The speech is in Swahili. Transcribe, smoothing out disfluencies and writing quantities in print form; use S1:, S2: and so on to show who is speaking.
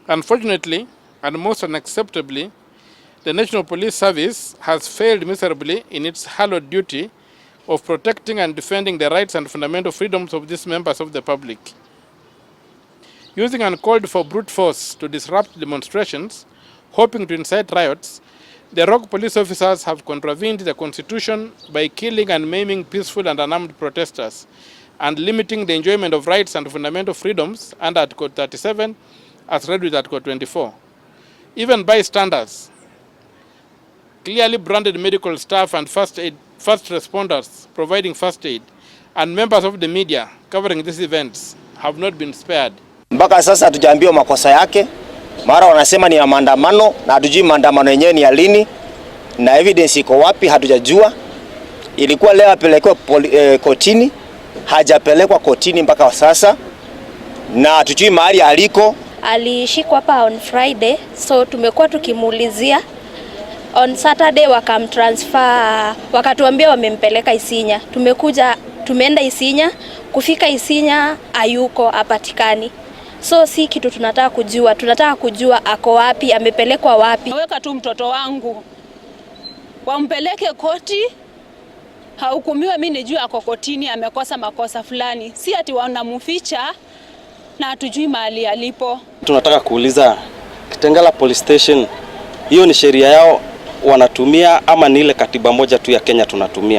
S1: Unfortunately, and most unacceptably, the National Police Service has failed miserably in its hallowed duty of protecting and defending the rights and fundamental freedoms of these members of the public. Using uncalled for brute force to disrupt demonstrations, hoping to incite riots, the rogue police officers have contravened the Constitution by killing and maiming peaceful and unarmed protesters and limiting the enjoyment of rights and fundamental freedoms under Article 37 as read with Article 24. Even bystanders, clearly branded medical staff and first responders providing first aid, and members of the media covering these events have not been spared.
S2: Mpaka sasa hatujaambiwa makosa yake. Mara wanasema ni ya maandamano na hatujui maandamano yenyewe ni ya lini na evidence iko wapi hatujajua. Ilikuwa leo apelekwe kotini, hajapelekwa kotini mpaka sasa na hatujui mahali aliko.
S3: Alishikwa hapa on Friday, so tumekuwa tukimuulizia. On Saturday wakamtransfer, wakatuambia wamempeleka Isinya. Tumeenda Isinya, kufika Isinya hayuko, hapatikani. So si kitu tunataka kujua ako wapi, amepelekwa wapi.
S4: Naweka tu mtoto wangu wampeleke koti, hahukumiwe. Mimi nijue ako kotini amekosa makosa fulani, si ati wanamficha na hatujui mahali alipo.
S5: Tunataka kuuliza Kitengela Police Station, hiyo ni sheria yao wanatumia ama ni ile katiba moja tu ya Kenya tunatumia?